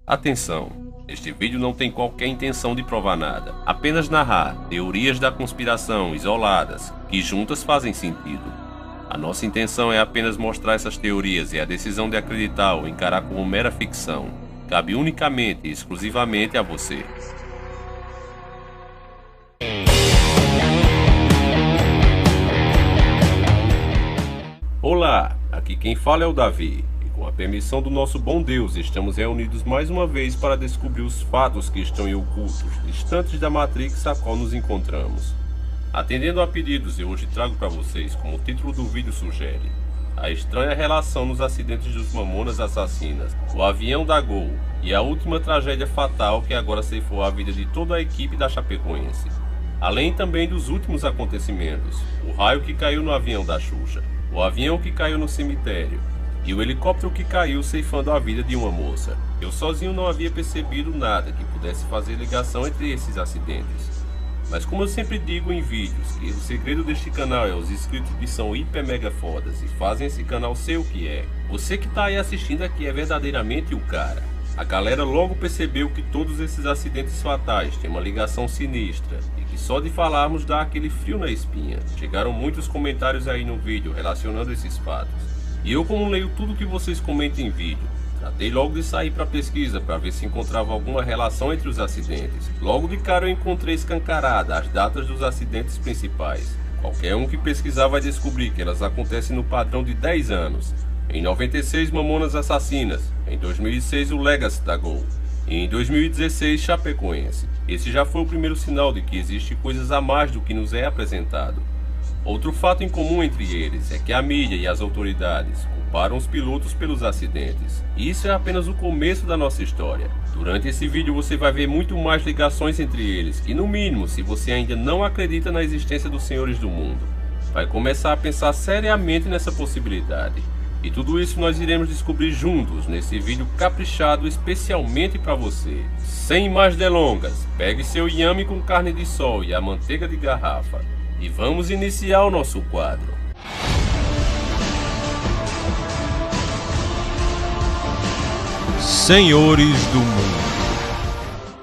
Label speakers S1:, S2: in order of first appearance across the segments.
S1: Atenção! Este vídeo não tem qualquer intenção de provar nada, apenas narrar teorias da conspiração isoladas que juntas fazem sentido. A nossa intenção é apenas mostrar essas teorias e a decisão de acreditar ou encarar como mera ficção cabe unicamente e exclusivamente a você. Olá, aqui quem fala é o Davi. Com a permissão do nosso bom Deus, estamos reunidos mais uma vez para descobrir os fatos que estão em ocultos, distantes da Matrix a qual nos encontramos. Atendendo a pedidos, eu hoje trago para vocês, como o título do vídeo sugere, a estranha relação nos acidentes dos Mamonas Assassinas, o avião da Gol e a última tragédia fatal que agora ceifou a vida de toda a equipe da Chapecoense. Além também dos últimos acontecimentos, o raio que caiu no avião da Xuxa, o avião que caiu no cemitério, e o helicóptero que caiu ceifando a vida de uma moça. Eu sozinho não havia percebido nada que pudesse fazer ligação entre esses acidentes. Mas como eu sempre digo em vídeos, que o segredo deste canal é os inscritos que são hiper mega fodas e fazem esse canal ser o que é. Você que tá aí assistindo aqui é verdadeiramente o cara. A galera logo percebeu que todos esses acidentes fatais têm uma ligação sinistra e que só de falarmos dá aquele frio na espinha. Chegaram muitos comentários aí no vídeo relacionando esses fatos. E eu, como leio tudo que vocês comentam em vídeo, tratei logo de sair para pesquisa para ver se encontrava alguma relação entre os acidentes. Logo de cara eu encontrei escancarada as datas dos acidentes principais. Qualquer um que pesquisar vai descobrir que elas acontecem no padrão de 10 anos. Em 96, Mamonas Assassinas. Em 2006, o Legacy da Gol. E em 2016, Chapecoense. Esse já foi o primeiro sinal de que existe coisas a mais do que nos é apresentado. Outro fato em comum entre eles é que a mídia e as autoridades culparam os pilotos pelos acidentes. E isso é apenas o começo da nossa história. Durante esse vídeo você vai ver muito mais ligações entre eles, que no mínimo, se você ainda não acredita na existência dos senhores do mundo, vai começar a pensar seriamente nessa possibilidade. E tudo isso nós iremos descobrir juntos nesse vídeo caprichado especialmente para você. Sem mais delongas, pegue seu inhame com carne de sol e a manteiga de garrafa. E vamos iniciar o nosso quadro. Senhores do Mundo.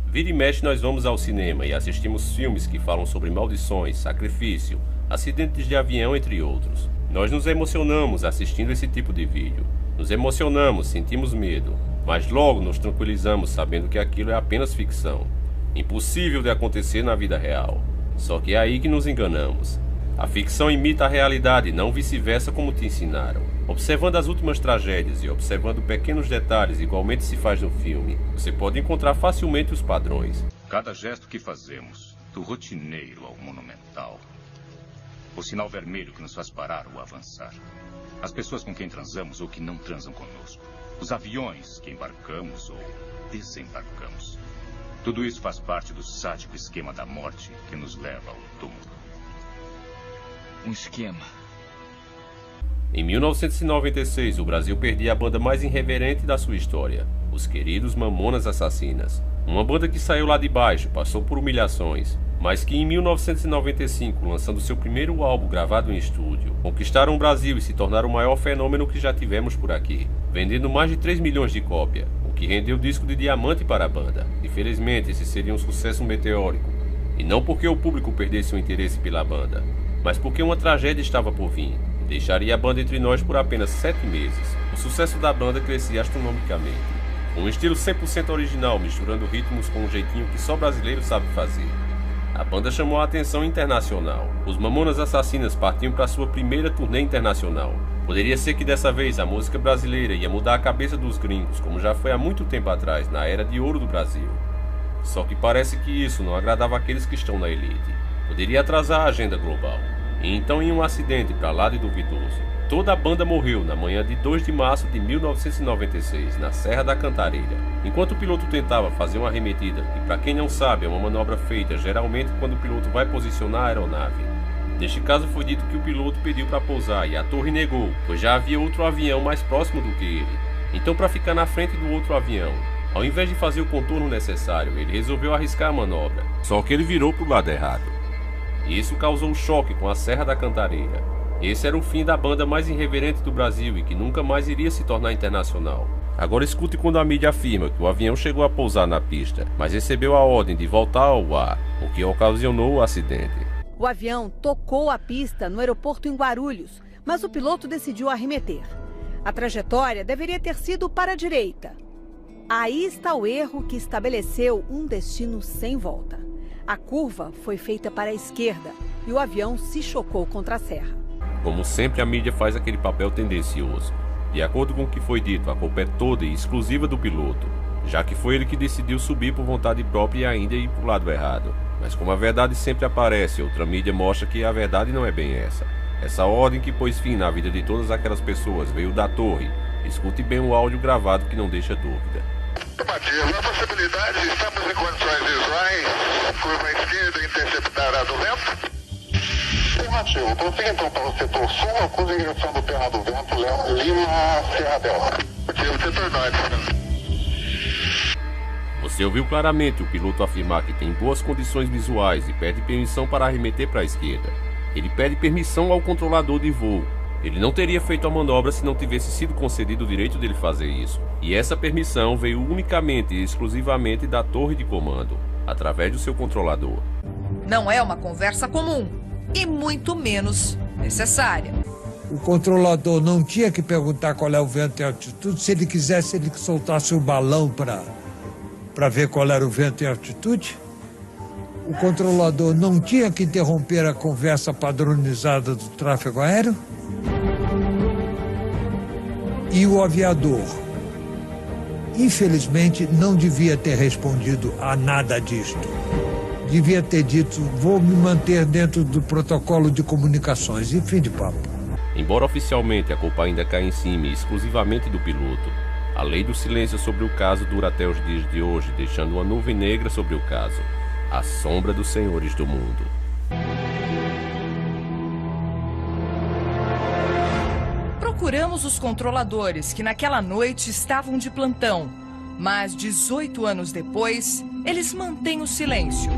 S1: Vira e mexe nós vamos ao cinema e assistimos filmes que falam sobre maldições, sacrifício, acidentes de avião, entre outros. Nós nos emocionamos assistindo esse tipo de vídeo. Nos emocionamos, sentimos medo, mas logo nos tranquilizamos sabendo que aquilo é apenas ficção, impossível de acontecer na vida real. Só que é aí que nos enganamos. A ficção imita a realidade, não vice-versa como te ensinaram. Observando as últimas tragédias e observando pequenos detalhes igualmente se faz no filme, você pode encontrar facilmente os padrões.
S2: Cada gesto que fazemos, do rotineiro ao monumental. O sinal vermelho que nos faz parar ou avançar. As pessoas com quem transamos ou que não transam conosco. Os aviões que embarcamos ou desembarcamos. Tudo isso faz parte do sádico esquema da morte que nos leva ao túmulo.
S3: Um esquema.
S1: Em 1996, o Brasil perdia a banda mais irreverente da sua história, os queridos Mamonas Assassinas. Uma banda que saiu lá de baixo, passou por humilhações, mas que em 1995, lançando seu primeiro álbum gravado em estúdio, conquistaram o Brasil e se tornaram o maior fenômeno que já tivemos por aqui, vendendo mais de 3 milhões de cópias, o que rendeu o disco de diamante para a banda. Infelizmente, esse seria um sucesso meteórico, e não porque o público perdesse o interesse pela banda, mas porque uma tragédia estava por vir, e deixaria a banda entre nós por apenas 7 meses. O sucesso da banda crescia astronomicamente, com um estilo 100% original, misturando ritmos com um jeitinho que só brasileiro sabe fazer. A banda chamou a atenção internacional. Os Mamonas Assassinas partiam para sua primeira turnê internacional. Poderia ser que dessa vez a música brasileira ia mudar a cabeça dos gringos, como já foi há muito tempo atrás, na era de ouro do Brasil. Só que parece que isso não agradava aqueles que estão na elite. Poderia atrasar a agenda global. E então, em um acidente para lá de duvidoso, toda a banda morreu na manhã de 2 de março de 1996, na Serra da Cantareira, enquanto o piloto tentava fazer uma arremetida, que para quem não sabe é uma manobra feita geralmente quando o piloto vai posicionar a aeronave. Neste caso foi dito que o piloto pediu para pousar e a torre negou, pois já havia outro avião mais próximo do que ele. Então, para ficar na frente do outro avião, ao invés de fazer o contorno necessário, ele resolveu arriscar a manobra, só que ele virou para o lado errado. E isso causou um choque com a Serra da Cantareira. Esse era o fim da banda mais irreverente do Brasil e que nunca mais iria se tornar internacional. Agora escute quando a mídia afirma que o avião chegou a pousar na pista, mas recebeu a ordem de voltar ao ar, o que ocasionou o acidente.
S4: O avião tocou a pista no aeroporto em Guarulhos, mas o piloto decidiu arremeter. A trajetória deveria ter sido para a direita. Aí está o erro que estabeleceu um destino sem volta. A curva foi feita para a esquerda e o avião se chocou contra a serra.
S1: Como sempre, a mídia faz aquele papel tendencioso. De acordo com o que foi dito, a culpa é toda e exclusiva do piloto, já que foi ele que decidiu subir por vontade própria e ainda ir para o lado errado. Mas como a verdade sempre aparece, outra mídia mostra que a verdade não é bem essa. Essa ordem que pôs fim na vida de todas aquelas pessoas veio da torre. Escute bem o áudio gravado que não deixa dúvida.
S5: Matias, a possibilidade, estamos em condições visuais, curva à esquerda, interceptará do vento. Afirmativo, prossiga então para o setor sul, acusa a direção do Terra do Vento, Lima, Serra Delta. Motivo, setor norte.
S1: Você ouviu claramente o piloto afirmar que tem boas condições visuais e pede permissão para arremeter para a esquerda. Ele pede permissão ao controlador de voo. Ele não teria feito a manobra se não tivesse sido concedido o direito dele fazer isso. E essa permissão veio unicamente e exclusivamente da torre de comando, através do seu controlador.
S6: Não é uma conversa comum e muito menos necessária.
S7: O controlador não tinha que perguntar qual é o vento e a altitude. Se ele quisesse, ele que soltasse o balão para ver qual era o vento e a altitude. O controlador não tinha que interromper a conversa padronizada do tráfego aéreo. E o aviador, infelizmente, não devia ter respondido a nada disto. Devia ter dito, vou me manter dentro do protocolo de comunicações, e fim de papo.
S1: Embora oficialmente a culpa ainda caia em cima e exclusivamente do piloto, a lei do silêncio sobre o caso dura até os dias de hoje, deixando uma nuvem negra sobre o caso, a sombra dos senhores do mundo.
S6: Procuramos os controladores que naquela noite estavam de plantão, mas 18 anos depois, eles mantêm o silêncio.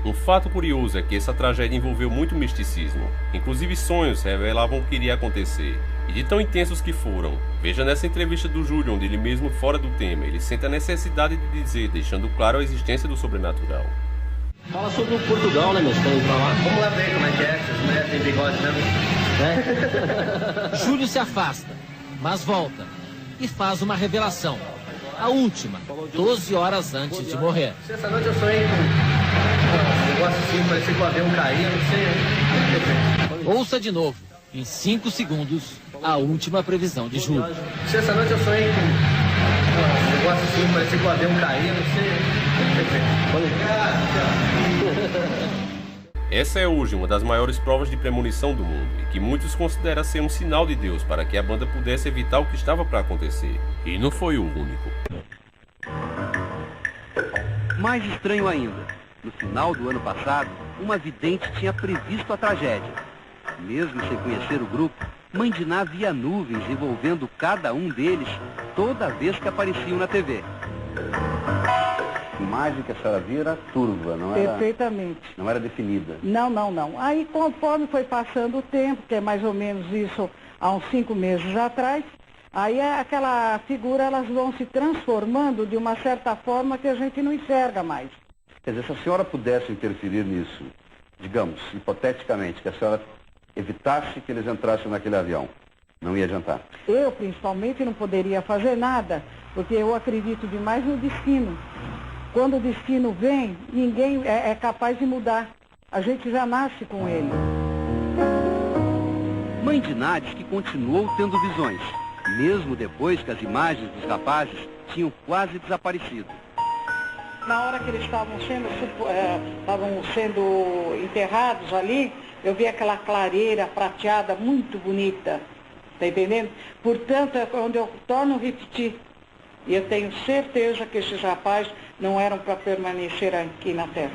S1: Um fato curioso é que essa tragédia envolveu muito misticismo. Inclusive sonhos revelavam o que iria acontecer. E de tão intensos que foram. Veja nessa entrevista do Júlio, onde ele mesmo fora do tema, ele sente a necessidade de dizer, deixando claro a existência do sobrenatural.
S8: Fala sobre o Portugal, né, meu? Você tem que falar.
S9: Vamos lá ver como é que é, essas mulheres têm bigode mesmo.
S8: Júlio se afasta, mas volta e faz uma revelação. A última, 12 horas antes de morrer.
S9: Essa noite eu sonhei com um negócio assim, parecia que o avião caía, não sei.
S8: Ouça de novo, em 5 segundos, a última previsão de Júlio.
S9: Essa noite eu sonhei com um negócio assim, parecia que o avião caía, não sei.
S1: Essa é hoje uma das maiores provas de premonição do mundo e que muitos consideram ser um sinal de Deus para que a banda pudesse evitar o que estava para acontecer. E não foi o único.
S10: Mais estranho ainda, no final do ano passado, uma vidente tinha previsto a tragédia. Mesmo sem conhecer o grupo, Mãe Diná via nuvens envolvendo cada um deles toda vez que apareciam na TV. A imagem que a senhora via era turva, não era?
S11: Perfeitamente.
S10: Não era definida?
S11: Não. Aí, conforme foi passando o tempo, que é mais ou menos isso há uns 5 meses atrás, aí aquela figura, elas vão se transformando de uma certa forma que a gente não enxerga mais.
S10: Quer dizer, se a senhora pudesse interferir nisso, digamos, hipoteticamente, que a senhora evitasse que eles entrassem naquele avião, não ia adiantar?
S11: Eu, principalmente, não poderia fazer nada, porque eu acredito demais no destino. Quando o destino vem, ninguém é capaz de mudar. A gente já nasce com ele.
S10: Mãe Diná diz que continuou tendo visões, mesmo depois que as imagens dos rapazes tinham quase desaparecido.
S11: Na hora que eles estavam sendo enterrados ali, eu vi aquela clareira prateada muito bonita, tá entendendo? Portanto, é onde eu torno a repetir. E eu tenho certeza que esses rapazes não eram para permanecer aqui na Terra.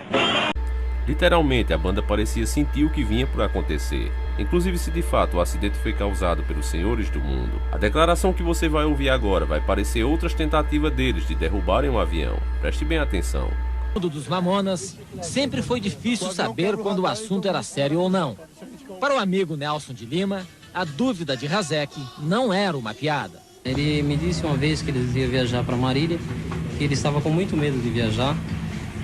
S1: Literalmente, a banda parecia sentir o que vinha por acontecer. Inclusive, se de fato o acidente foi causado pelos senhores do mundo, a declaração que você vai ouvir agora vai parecer outras tentativas deles de derrubarem um avião. Preste bem atenção.
S8: No mundo dos Mamonas, sempre foi difícil saber quando o assunto era sério ou não. Para o amigo Nelson de Lima, a dúvida de Razek não era uma piada. Ele me disse uma vez que ele ia viajar para Marília, que ele estava com muito medo de viajar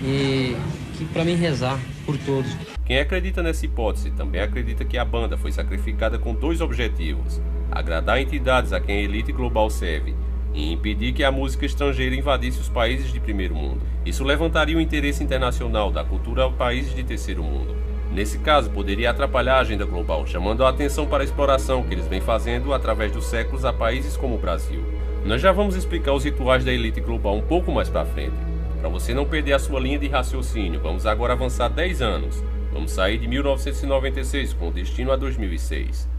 S8: e que para mim rezar por todos.
S1: Quem acredita nessa hipótese também acredita que a banda foi sacrificada com dois objetivos: agradar entidades a quem a elite global serve e impedir que a música estrangeira invadisse os países de primeiro mundo. Isso levantaria o interesse internacional da cultura aos países de terceiro mundo. Nesse caso, poderia atrapalhar a agenda global, chamando a atenção para a exploração que eles vêm fazendo através dos séculos a países como o Brasil. Nós já vamos explicar os rituais da elite global um pouco mais para frente. Para você não perder a sua linha de raciocínio, vamos agora avançar 10 anos. Vamos sair de 1996 com destino a 2006.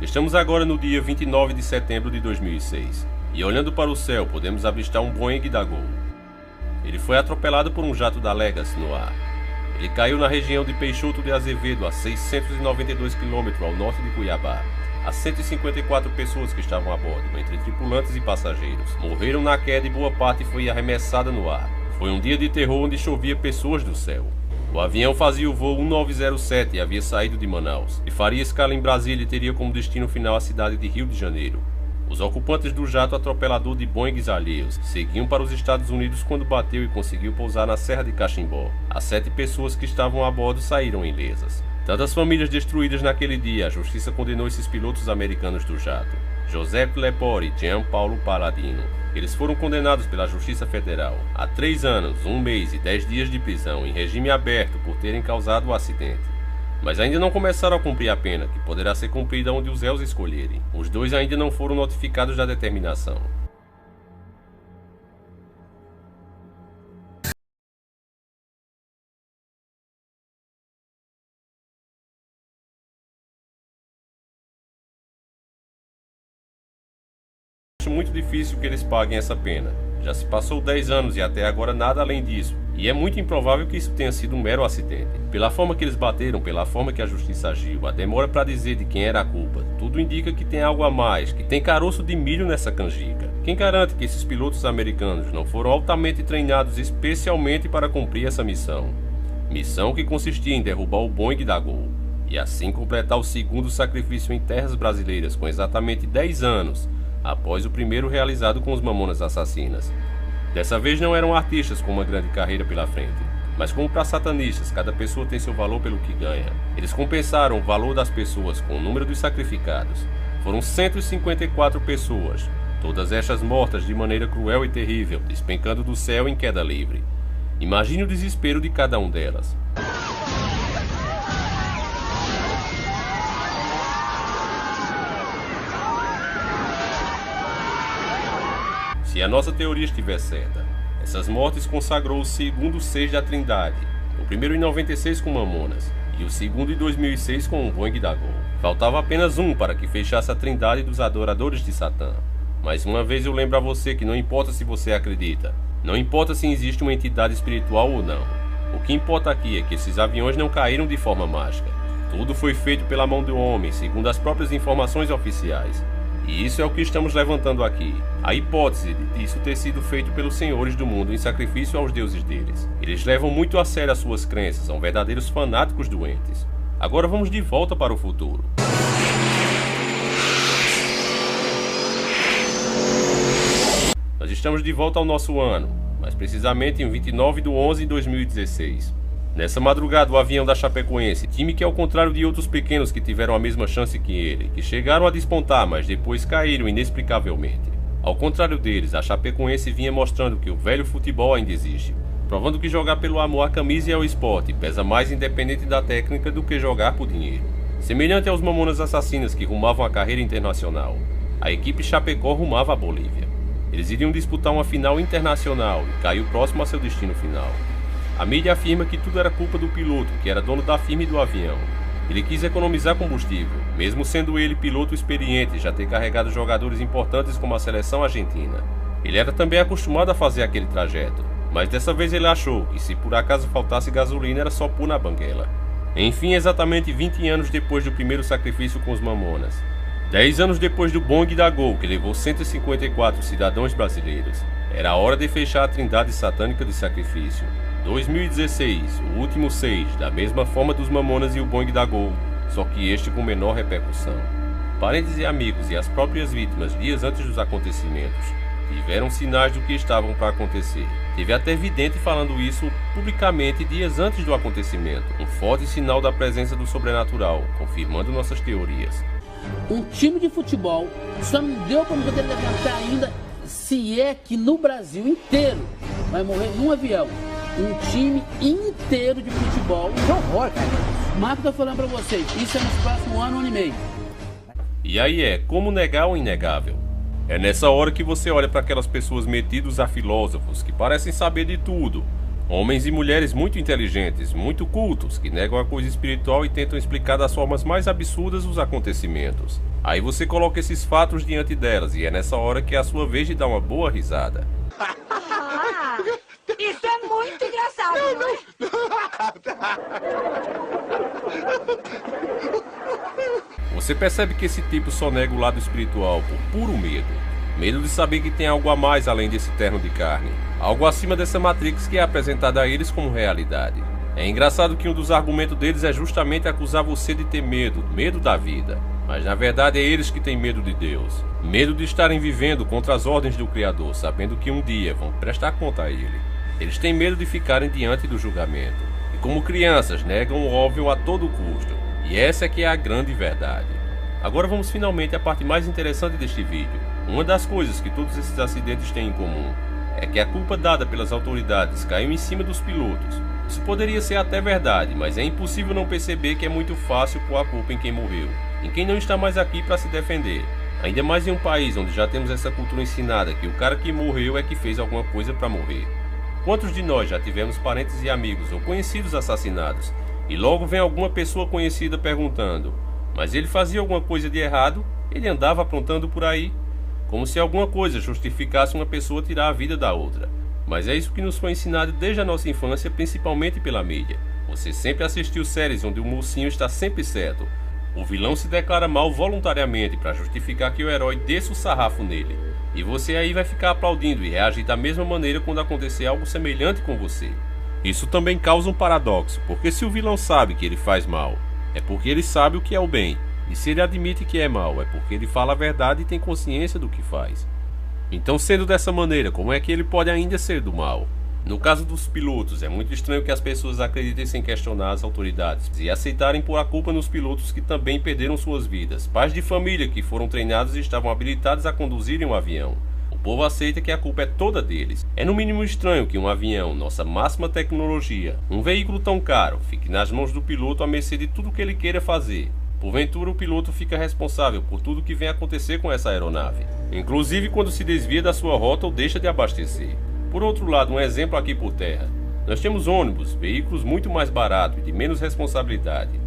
S1: Estamos agora no dia 29 de setembro de 2006 e olhando para o céu podemos avistar um Boeing da Gol. Ele foi atropelado por um jato da Legacy no ar. Ele caiu na região de Peixoto de Azevedo, a 692 km ao norte de Cuiabá. As 154 pessoas que estavam a bordo, entre tripulantes e passageiros, morreram na queda e boa parte foi arremessada no ar. Foi um dia de terror onde chovia pessoas do céu. O avião fazia o voo 1907 e havia saído de Manaus, e faria escala em Brasília e teria como destino final a cidade de Rio de Janeiro. Os ocupantes do jato atropelador de Boeings alheios seguiam para os Estados Unidos quando bateu e conseguiu pousar na Serra de Caximbó. As 7 pessoas que estavam a bordo saíram ilesas. Tantas famílias destruídas naquele dia, a justiça condenou esses pilotos americanos do jato, Joseph Lepore e Jean Paulo Paladino. Eles foram condenados pela Justiça Federal a 3 anos, 1 mês e 10 dias de prisão em regime aberto por terem causado o acidente. Mas ainda não começaram a cumprir a pena, que poderá ser cumprida onde os réus escolherem. Os dois ainda não foram notificados da determinação. Acho muito difícil que eles paguem essa pena. Já se passou 10 anos e até agora nada além disso. E é muito improvável que isso tenha sido um mero acidente. Pela forma que eles bateram, pela forma que a justiça agiu, a demora para dizer de quem era a culpa, tudo indica que tem algo a mais, que tem caroço de milho nessa canjica. Quem garante que esses pilotos americanos não foram altamente treinados especialmente para cumprir essa missão? Missão que consistia em derrubar o Boeing da Gol e assim completar o segundo sacrifício em terras brasileiras com exatamente 10 anos, após o primeiro realizado com os Mamonas Assassinas. Dessa vez não eram artistas com uma grande carreira pela frente, mas como para satanistas, cada pessoa tem seu valor pelo que ganha. Eles compensaram o valor das pessoas com o número dos sacrificados. Foram 154 pessoas, todas estas mortas de maneira cruel e terrível, despencando do céu em queda livre. Imagine o desespero de cada um delas. Se a nossa teoria estiver certa, essas mortes consagrou o segundo 6 da Trindade, o primeiro em 96 com Mamonas e o segundo em 2006 com o Boeing da Gol. Faltava apenas um para que fechasse a Trindade dos adoradores de Satã. Mais uma vez eu lembro a você que não importa se você acredita, não importa se existe uma entidade espiritual ou não. O que importa aqui é que esses aviões não caíram de forma mágica. Tudo foi feito pela mão do homem, segundo as próprias informações oficiais. E isso é o que estamos levantando aqui. A hipótese de isso ter sido feito pelos senhores do mundo em sacrifício aos deuses deles. Eles levam muito a sério as suas crenças, são verdadeiros fanáticos doentes. Agora vamos de volta para o futuro. Nós estamos de volta ao nosso ano, mais precisamente em 29/11/2016. Nessa madrugada, o avião da Chapecoense, time que ao contrário de outros pequenos que tiveram a mesma chance que ele, que chegaram a despontar, mas depois caíram inexplicavelmente. Ao contrário deles, a Chapecoense vinha mostrando que o velho futebol ainda existe, provando que jogar pelo amor à camisa e ao esporte pesa mais independente da técnica do que jogar por dinheiro. Semelhante aos Mamonas Assassinas que rumavam a carreira internacional, a equipe Chapecó rumava a Bolívia. Eles iriam disputar uma final internacional e caiu próximo a seu destino final. A mídia afirma que tudo era culpa do piloto, que era dono da firma e do avião. Ele quis economizar combustível, mesmo sendo ele piloto experiente, já ter carregado jogadores importantes como a seleção argentina. Ele era também acostumado a fazer aquele trajeto, mas dessa vez ele achou que se por acaso faltasse gasolina era só pôr na banguela. Enfim, exatamente 20 anos depois do primeiro sacrifício com os Mamonas, 10 anos depois do Boeing da Gol, que levou 154 cidadãos brasileiros, era a hora de fechar a trindade satânica de sacrifício. 2016, o último 6, da mesma forma dos Mamonas e o Boing da Gol, só que este com menor repercussão. Parentes e amigos e as próprias vítimas, dias antes dos acontecimentos, tiveram sinais do que estavam para acontecer. Teve até vidente falando isso publicamente dias antes do acontecimento, um forte sinal da presença do sobrenatural, confirmando nossas teorias.
S12: Um time de futebol só não deu para poder levantar ainda, se é que no Brasil inteiro vai morrer num avião. Um time inteiro de futebol. Que horror, cara. Marco tá falando para vocês, isso é nos próximos ano e meio.
S1: E aí como negar o inegável? É nessa hora que você olha para aquelas pessoas metidas a filósofos que parecem saber de tudo. Homens e mulheres muito inteligentes, muito cultos, que negam a coisa espiritual e tentam explicar das formas mais absurdas os acontecimentos. Aí você coloca esses fatos diante delas e é nessa hora que é a sua vez de dar uma boa risada.
S13: Isso é muito engraçado, não é?
S1: Você percebe que esse tipo só nega o lado espiritual por puro medo. Medo de saber que tem algo a mais além desse terno de carne. Algo acima dessa Matrix que é apresentada a eles como realidade. É engraçado que um dos argumentos deles é justamente acusar você de ter medo da vida. Mas na verdade é eles que têm medo de Deus. Medo de estarem vivendo contra as ordens do Criador, sabendo que um dia vão prestar conta a Ele. Eles têm medo de ficarem diante do julgamento. E como crianças, negam o óbvio a todo custo. E essa é que é a grande verdade. Agora vamos finalmente à parte mais interessante deste vídeo. Uma das coisas que todos esses acidentes têm em comum é que a culpa dada pelas autoridades caiu em cima dos pilotos. Isso poderia ser até verdade, mas é impossível não perceber que é muito fácil pôr a culpa em quem morreu, em quem não está mais aqui para se defender. Ainda mais em um país onde já temos essa cultura ensinada que o cara que morreu é que fez alguma coisa para morrer. Quantos de nós já tivemos parentes e amigos ou conhecidos assassinados e logo vem alguma pessoa conhecida perguntando: mas ele fazia alguma coisa de errado? Ele andava aprontando por aí? Como se alguma coisa justificasse uma pessoa tirar a vida da outra. Mas é isso que nos foi ensinado desde a nossa infância, principalmente pela mídia. Você sempre assistiu séries onde o mocinho está sempre certo. O vilão se declara mal voluntariamente para justificar que o herói desça o sarrafo nele. E você aí vai ficar aplaudindo e reagir da mesma maneira quando acontecer algo semelhante com você. Isso também causa um paradoxo, porque se o vilão sabe que ele faz mal, é porque ele sabe o que é o bem. E se ele admite que é mal, é porque ele fala a verdade e tem consciência do que faz. Então, sendo dessa maneira, como é que ele pode ainda ser do mal? No caso dos pilotos, é muito estranho que as pessoas acreditem sem questionar as autoridades e aceitarem pôr a culpa nos pilotos que também perderam suas vidas, pais de família que foram treinados e estavam habilitados a conduzirem um avião. O povo aceita que a culpa é toda deles. É no mínimo estranho que um avião, nossa máxima tecnologia, um veículo tão caro, fique nas mãos do piloto à mercê de tudo que ele queira fazer. Porventura, o piloto fica responsável por tudo que vem acontecer com essa aeronave, inclusive quando se desvia da sua rota ou deixa de abastecer. Por outro lado, um exemplo aqui por terra. Nós temos ônibus, veículos muito mais baratos e de menos responsabilidade.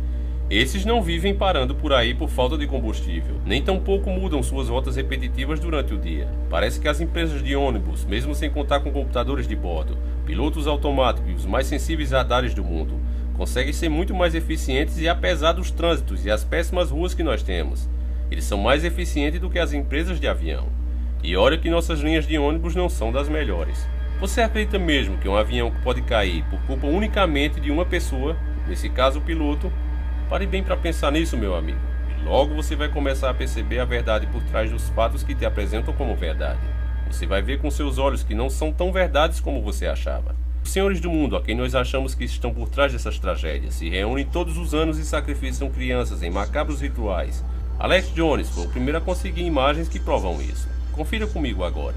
S1: Esses não vivem parando por aí por falta de combustível, nem tampouco mudam suas rotas repetitivas durante o dia. Parece que as empresas de ônibus, mesmo sem contar com computadores de bordo, pilotos automáticos e os mais sensíveis radares do mundo, conseguem ser muito mais eficientes e apesar dos trânsitos e as péssimas ruas que nós temos, eles são mais eficientes do que as empresas de avião. E olha que nossas linhas de ônibus não são das melhores. Você acredita mesmo que um avião pode cair por culpa unicamente de uma pessoa, nesse caso o piloto? Pare bem para pensar nisso, meu amigo, e logo você vai começar a perceber a verdade por trás dos fatos que te apresentam como verdade. Você vai ver com seus olhos que não são tão verdades como você achava. Os senhores do mundo, a quem nós achamos que estão por trás dessas tragédias, se reúnem todos os anos e sacrificam crianças em macabros rituais. Alex Jones foi o primeiro a conseguir imagens que provam isso. Confira comigo agora.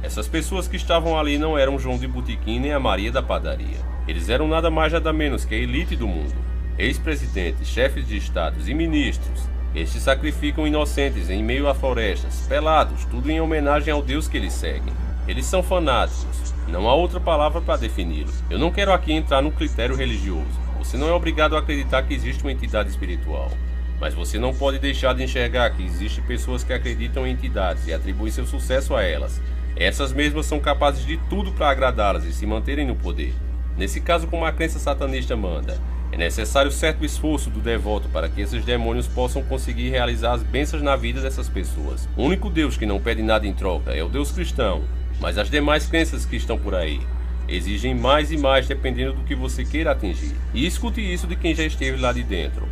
S1: Essas pessoas que estavam ali não eram João de Botequim nem a Maria da padaria. Eles eram nada mais nada menos que a elite do mundo. Ex-presidentes, chefes de estados e ministros. Estes sacrificam inocentes em meio a florestas, pelados, tudo em homenagem ao Deus que eles seguem. Eles são fanáticos, não há outra palavra para defini-los. Eu não quero aqui entrar no critério religioso. Você não é obrigado a acreditar que existe uma entidade espiritual. Mas você não pode deixar de enxergar que existem pessoas que acreditam em entidades e atribuem seu sucesso a elas. Essas mesmas são capazes de tudo para agradá-las e se manterem no poder. Nesse caso, como a crença satanista manda, É necessário certo esforço do devoto para que esses demônios possam conseguir realizar as bênçãos na vida dessas pessoas. O único Deus que não pede nada em troca é o Deus cristão, mas as demais crenças que estão por aí exigem mais e mais dependendo do que você queira atingir. E escute isso de quem já esteve lá de dentro.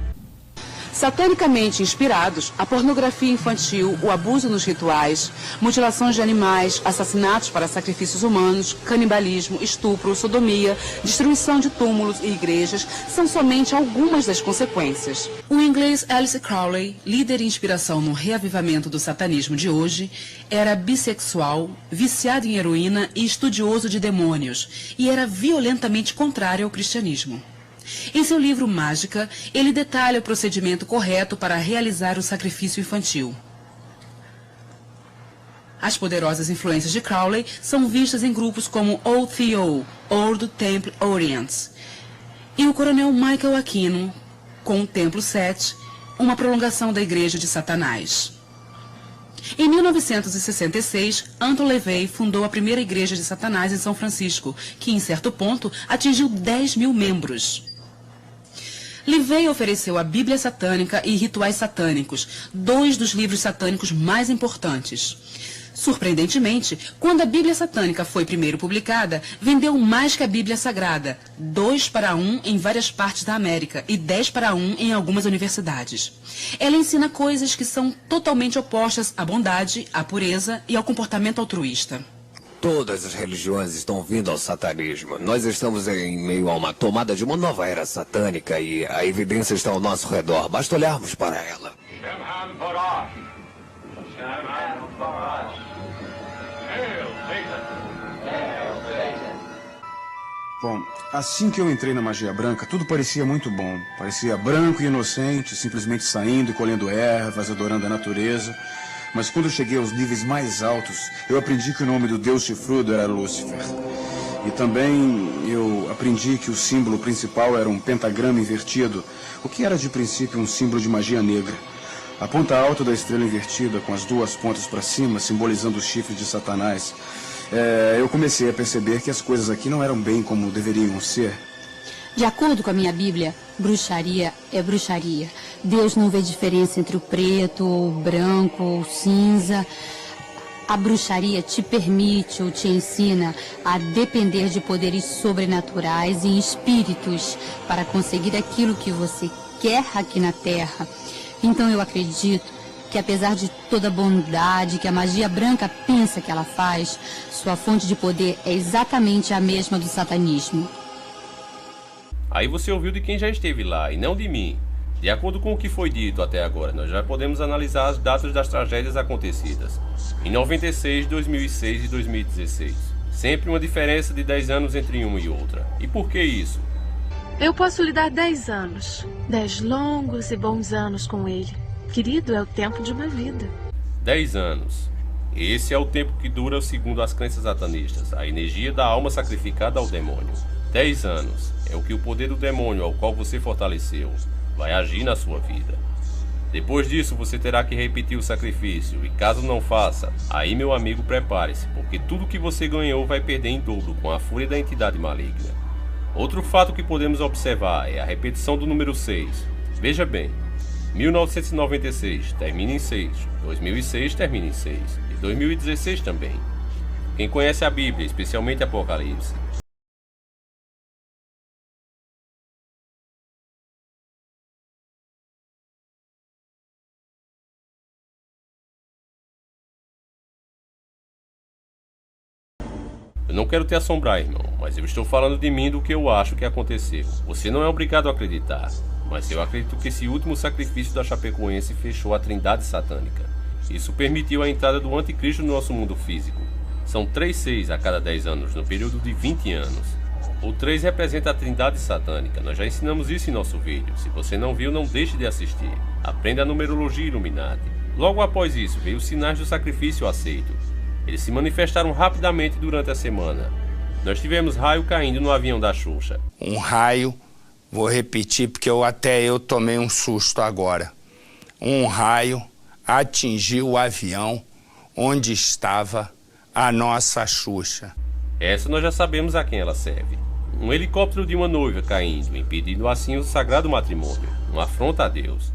S14: Satanicamente inspirados, a pornografia infantil, o abuso nos rituais, mutilações de animais, assassinatos para sacrifícios humanos, canibalismo, estupro, sodomia, destruição de túmulos e igrejas são somente algumas das consequências. O inglês Alistair Crowley, líder e inspiração no reavivamento do satanismo de hoje, era bissexual, viciado em heroína e estudioso de demônios, e era violentamente contrário ao cristianismo. Em seu livro Mágica, ele detalha o procedimento correto para realizar o sacrifício infantil. As poderosas influências de Crowley são vistas em grupos como OTO, Old Temple Orients, e o coronel Michael Aquino, com o Templo 7, uma prolongação da Igreja de Satanás. Em 1966, Anton LaVey fundou a primeira Igreja de Satanás em São Francisco, que, em certo ponto, atingiu 10 mil membros. LaVey ofereceu a Bíblia Satânica e Rituais Satânicos, 2 dos livros satânicos mais importantes. Surpreendentemente, quando a Bíblia Satânica foi primeiro publicada, vendeu mais que a Bíblia Sagrada, 2:1 em várias partes da América e 10:1 em algumas universidades. Ela ensina coisas que são totalmente opostas à bondade, à pureza e ao comportamento altruísta.
S15: Todas as religiões estão vindo ao satanismo. Nós estamos em meio a uma tomada de uma nova era satânica e a evidência está ao nosso redor. Basta olharmos para ela.
S16: Bom, assim que eu entrei na magia branca, tudo parecia muito bom. Parecia branco e inocente, simplesmente saindo e colhendo ervas, adorando a natureza. Mas quando eu cheguei aos níveis mais altos, eu aprendi que o nome do deus chifrudo era Lúcifer. E também eu aprendi que o símbolo principal era um pentagrama invertido, o que era de princípio um símbolo de magia negra. A ponta alta da estrela invertida, com as 2 pontas para cima, simbolizando os chifres de Satanás. Eu comecei a perceber que as coisas aqui não eram bem como deveriam ser.
S17: De acordo com a minha Bíblia, bruxaria é bruxaria. Deus não vê diferença entre o preto, o branco, o cinza. A bruxaria te permite ou te ensina a depender de poderes sobrenaturais e espíritos para conseguir aquilo que você quer aqui na Terra. Então eu acredito que apesar de toda a bondade que a magia branca pensa que ela faz, sua fonte de poder é exatamente a mesma do satanismo.
S1: Aí você ouviu de quem já esteve lá, e não de mim. De acordo com o que foi dito até agora, nós já podemos analisar as datas das tragédias acontecidas. Em 96, 2006 e 2016. Sempre uma diferença de 10 anos entre uma e outra. E por que isso?
S18: Eu posso lhe dar 10 anos. 10 longos e bons anos com ele. Querido, é o tempo de uma vida.
S1: 10 anos. Esse é o tempo que dura, segundo as crenças satanistas, a energia da alma sacrificada ao demônio. 10 anos é o que o poder do demônio ao qual você fortaleceu vai agir na sua vida. Depois disso você terá que repetir o sacrifício, e caso não faça, aí meu amigo prepare-se, porque tudo que você ganhou vai perder em dobro com a fúria da entidade maligna. Outro fato que podemos observar é a repetição do número 6. Veja bem, 1996 termina em 6, 2006 termina em 6 e 2016 também. Quem conhece a Bíblia, especialmente Apocalipse, eu não quero te assombrar, irmão, mas eu estou falando de mim, do que eu acho que aconteceu. Você não é obrigado a acreditar, mas eu acredito que esse último sacrifício da Chapecoense fechou a trindade satânica. Isso permitiu a entrada do anticristo no nosso mundo físico. São 3 6 a cada 10 anos, no período de 20 anos. O 3 representa a trindade satânica. Nós já ensinamos isso em nosso vídeo. Se você não viu, não deixe de assistir. Aprenda a numerologia Illuminati. Logo após isso, veio os sinais do sacrifício aceito. Eles se manifestaram rapidamente durante a semana. Nós tivemos raio caindo no avião da Xuxa.
S19: Um raio, vou repetir porque até eu tomei um susto agora. Um raio atingiu o avião onde estava a nossa Xuxa.
S1: Essa nós já sabemos a quem ela serve. um helicóptero de uma noiva caindo, impedindo assim o sagrado matrimônio, uma afronta a Deus.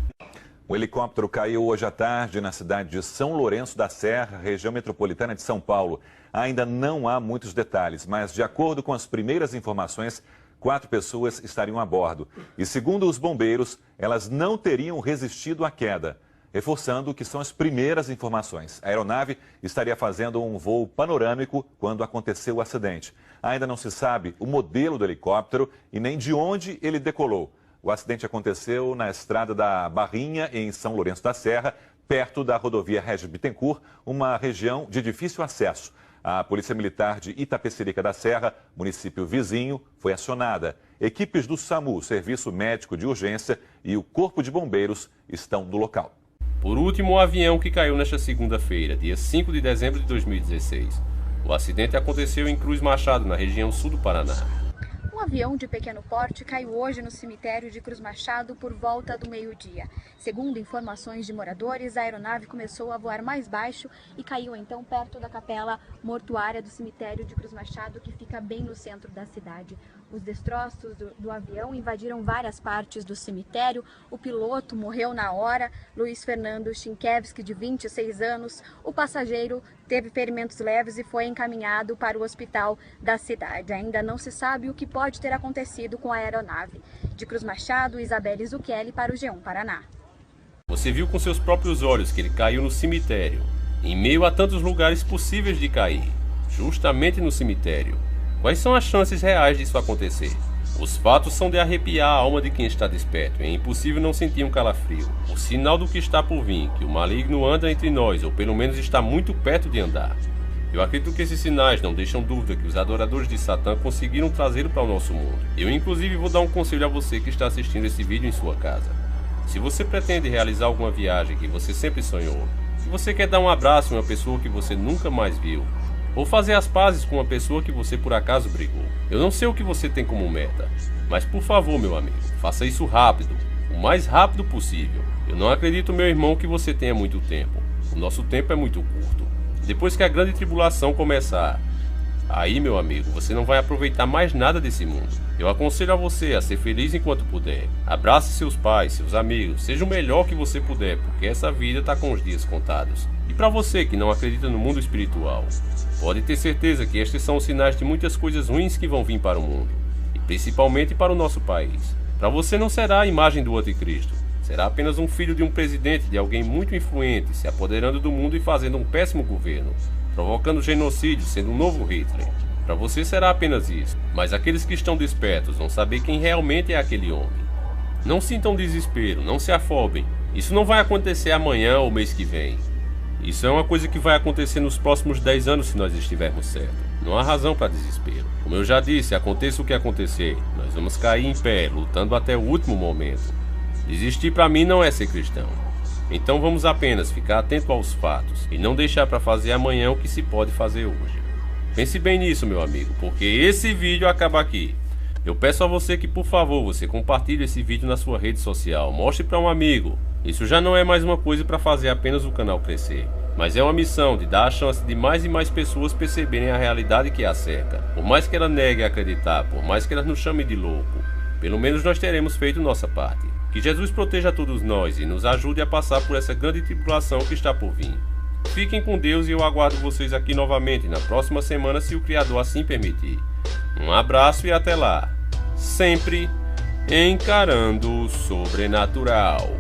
S20: O helicóptero caiu hoje à tarde na cidade de São Lourenço da Serra, região metropolitana de São Paulo. Ainda não há muitos detalhes, mas de acordo com as primeiras informações, 4 pessoas estariam a bordo. E segundo os bombeiros, elas não teriam resistido à queda. Reforçando que são as primeiras informações. A aeronave estaria fazendo um voo panorâmico quando aconteceu o acidente. Ainda não se sabe o modelo do helicóptero e nem de onde ele decolou. O acidente aconteceu na estrada da Barrinha, em São Lourenço da Serra, perto da rodovia Regis Bittencourt, uma região de difícil acesso. A Polícia Militar de Itapecerica da Serra, município vizinho, foi acionada. Equipes do SAMU, Serviço Médico de Urgência, e o Corpo de Bombeiros estão no local.
S1: Por último, o avião que caiu nesta segunda-feira, dia 5 de dezembro de 2016. O acidente aconteceu em Cruz Machado, na região sul do Paraná.
S21: Um avião de pequeno porte caiu hoje no cemitério de Cruz Machado por volta do meio-dia. Segundo informações de moradores, a aeronave começou a voar mais baixo e caiu então perto da capela mortuária do cemitério de Cruz Machado, que fica bem no centro da cidade. Os destroços do avião invadiram várias partes do cemitério. O piloto morreu na hora, Luiz Fernando Schinkevski, de 26 anos. O passageiro teve ferimentos leves e foi encaminhado para o hospital da cidade. Ainda não se sabe o que pode ter acontecido com a aeronave. De Cruz Machado, Isabelle Zucchelli para o G1 Paraná.
S1: Você viu com seus próprios olhos que ele caiu no cemitério, em meio a tantos lugares possíveis de cair, justamente no cemitério. Quais são as chances reais disso acontecer? Os fatos são de arrepiar a alma de quem está desperto, e é impossível não sentir um calafrio. O sinal do que está por vir, que o maligno anda entre nós, ou pelo menos está muito perto de andar. Eu acredito que esses sinais não deixam dúvida que os adoradores de Satã conseguiram trazê-lo para o nosso mundo. Eu inclusive vou dar um conselho a você que está assistindo esse vídeo em sua casa. Se você pretende realizar alguma viagem que você sempre sonhou, se você quer dar um abraço em uma pessoa que você nunca mais viu, ou fazer as pazes com uma pessoa que você por acaso brigou. Eu não sei o que você tem como meta, mas por favor, meu amigo, faça isso rápido, o mais rápido possível. Eu não acredito, meu irmão, que você tenha muito tempo. O nosso tempo é muito curto. Depois que a grande tribulação começar, aí, meu amigo, você não vai aproveitar mais nada desse mundo. Eu aconselho a você a ser feliz enquanto puder. Abrace seus pais, seus amigos, seja o melhor que você puder, porque essa vida está com os dias contados. E para você que não acredita no mundo espiritual, pode ter certeza que estes são os sinais de muitas coisas ruins que vão vir para o mundo, e principalmente para o nosso país. Para você não será a imagem do anticristo, será apenas um filho de um presidente, de alguém muito influente, se apoderando do mundo e fazendo um péssimo governo, provocando genocídio, sendo um novo Hitler. Para você será apenas isso, mas aqueles que estão despertos vão saber quem realmente é aquele homem. Não sintam desespero, não se afobem, isso não vai acontecer amanhã ou mês que vem. Isso é uma coisa que vai acontecer nos próximos 10 anos se nós estivermos certos. Não há razão para desespero. Como eu já disse, aconteça o que acontecer, nós vamos cair em pé, lutando até o último momento. Desistir para mim não é ser cristão. Então vamos apenas ficar atento aos fatos e não deixar para fazer amanhã o que se pode fazer hoje. Pense bem nisso, meu amigo, porque esse vídeo acaba aqui. Eu peço a você que, por favor, você compartilhe esse vídeo na sua rede social, mostre para um amigo. Isso já não é mais uma coisa para fazer apenas o canal crescer, mas é uma missão de dar a chance de mais e mais pessoas perceberem a realidade que a cerca. Por mais que ela negue a acreditar, por mais que ela nos chame de louco, pelo menos nós teremos feito nossa parte. Que Jesus proteja a todos nós e nos ajude a passar por essa grande tribulação que está por vir. Fiquem com Deus e eu aguardo vocês aqui novamente na próxima semana, se o Criador assim permitir. Um abraço e até lá. Sempre encarando o sobrenatural.